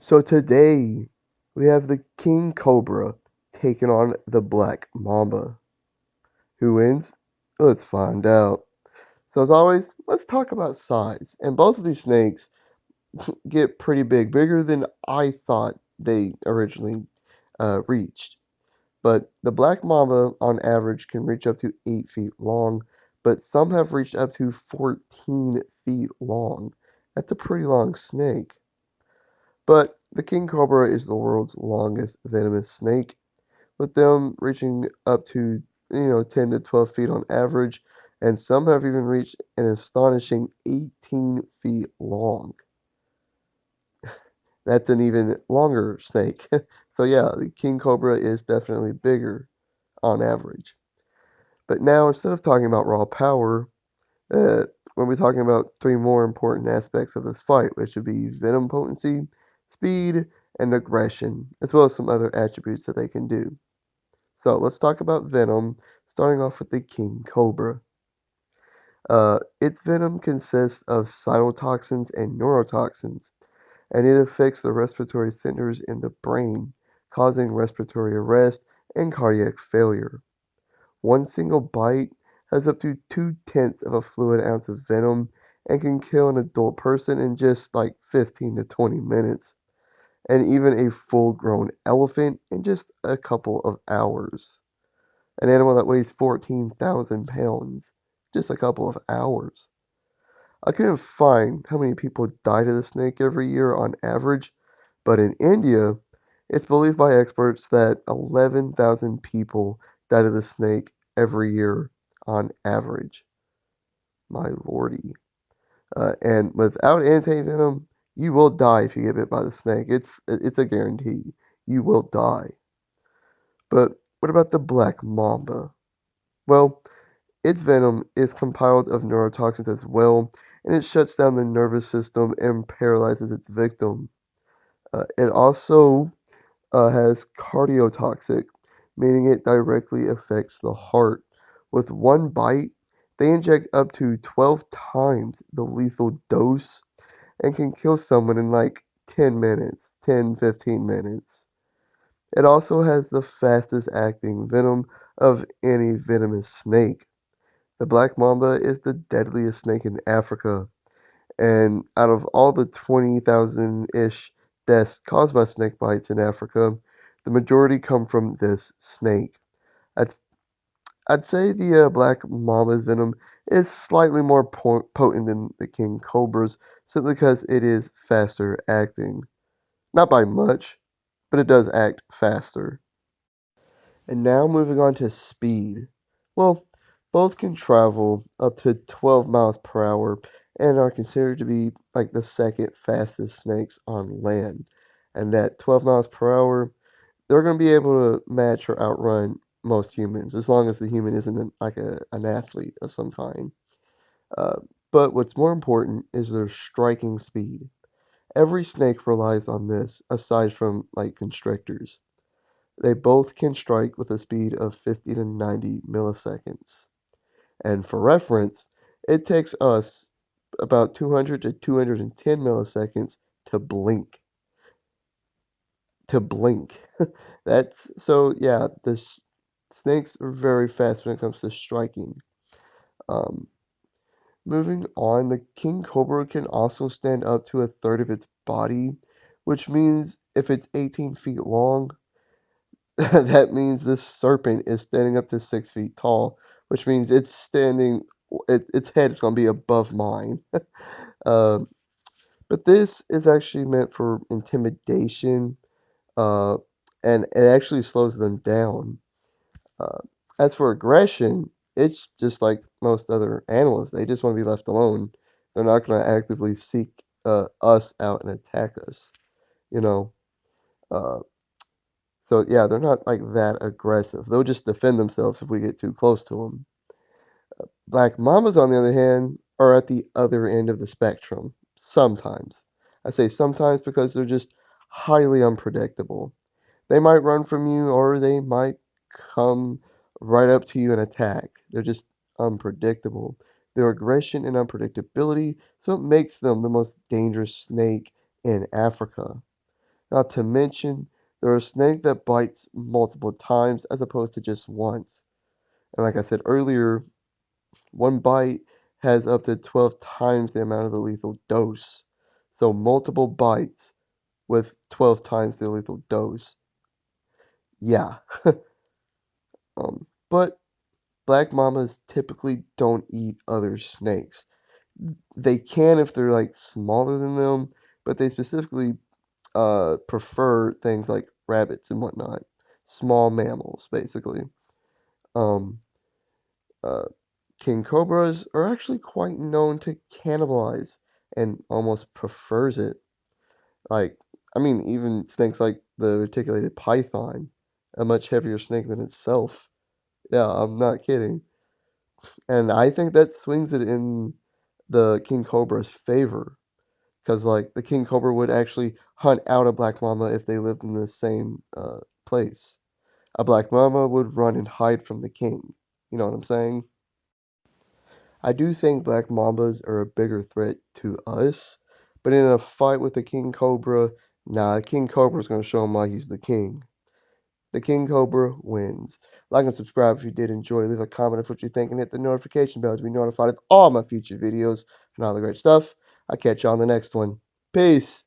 So today we have the King Cobra taking on the Black Mamba. Who wins? Let's find out. So as always, let's talk about size. And both of these snakes get pretty big, bigger than I thought they originally reached. But the Black Mamba on average can reach up to 8 feet long, but some have reached up to 14 feet long. That's a pretty long snake. But the king cobra is the world's longest venomous snake, with them reaching up to 10 to 12 feet on average, and some have even reached an astonishing 18 feet long. That's an even longer snake. So yeah, the king cobra is definitely bigger on average. But now instead of talking about raw power, uh, when we're talking about three more important aspects of this fight, which would be venom potency, speed, and aggression, as well as some other attributes that they can do. So let's talk about venom, starting off with the king cobra. Its venom consists of cytotoxins and neurotoxins, and it affects the respiratory centers in the brain, causing respiratory arrest and cardiac failure. One single bite has up to 2/10 of a fluid ounce of venom and can kill an adult person in just like 15 to 20 minutes, and even a full grown elephant in just a couple of hours. An animal that weighs 14,000 pounds, just a couple of hours. I couldn't find how many people die to the snake every year on average, but in India, it's believed by experts that 11,000 people die to the snake every year on average. My lordy. And without antivenom, you will die if you get bit by the snake. It's a guarantee. You will die. But what about the black mamba? Well, its venom is compiled of neurotoxins as well, and it shuts down the nervous system and paralyzes its victim. It also has cardiotoxic, meaning it directly affects the heart. With one bite, they inject up to 12 times the lethal dose and can kill someone in like 10 minutes, 10-15 minutes. It also has the fastest acting venom of any venomous snake. The black mamba is the deadliest snake in Africa, and out of all the 20,000 ish deaths caused by snake bites in Africa, the majority come from this snake. I'd, I'd say the black mamba's venom is slightly more potent than the king cobra's simply because it is faster acting. Not by much, but it does act faster. And now moving on to speed. Well, both can travel up to 12 miles per hour and are considered to be like the second fastest snakes on land. And at 12 miles per hour, they're going to be able to match or outrun most humans, as long as the human isn't an athlete of some kind. Uh, but what's more important is their striking speed. Every snake relies on this, aside from like constrictors. They both can strike with a speed of 50 to 90 milliseconds. And for reference, it takes us about 200 to 210 milliseconds to blink. To blink. That's so, yeah, snakes are very fast when it comes to striking. Um, Moving on, the king cobra can also stand up to a third of its body, which means if it's 18 feet long, that means this serpent is standing up to 6 feet tall, which means its head is going to be above mine. Um, but this is actually meant for intimidation, uh, and it actually slows them down. Uh, as for aggression, it's just like most other animals. They just want to be left alone. They're not going to actively seek us out and attack us, you know. Uh, So yeah, they're not like that aggressive. They'll just defend themselves if we get too close to them. Black Mambas, on the other hand, are at the other end of the spectrum. Sometimes. I say sometimes because they're just highly unpredictable. They might run from you or they might come right up to you and attack. They're just unpredictable. Their aggression and unpredictability so it makes them the most dangerous snake in Africa. Not to mention, they're a snake that bites multiple times as opposed to just once. And like I said earlier, one bite has up to 12 times the amount of the lethal dose. So multiple bites with 12 times the lethal dose. Yeah. But black mamas typically don't eat other snakes. They can if they're like smaller than them, but they specifically prefer things like rabbits and whatnot. Small mammals, basically. Um, uh, King cobras are actually quite known to cannibalize and almost prefers it. Like, I mean, even snakes like the reticulated python, a much heavier snake than itself. Yeah, I'm not kidding. And I think that swings it in the king cobra's favor. Because, like, the king cobra would actually hunt out a black mama if they lived in the same place. A black mama would run and hide from the king. You know what I'm saying? I do think black mambas are a bigger threat to us, but in a fight with the king cobra, nah, the king cobra is going to show him why he's the king. The king cobra wins. Like and subscribe if you did enjoy. Leave a comment of what you think and hit the notification bell to be notified of all my future videos and all the great stuff. I'll catch you on the next one. Peace.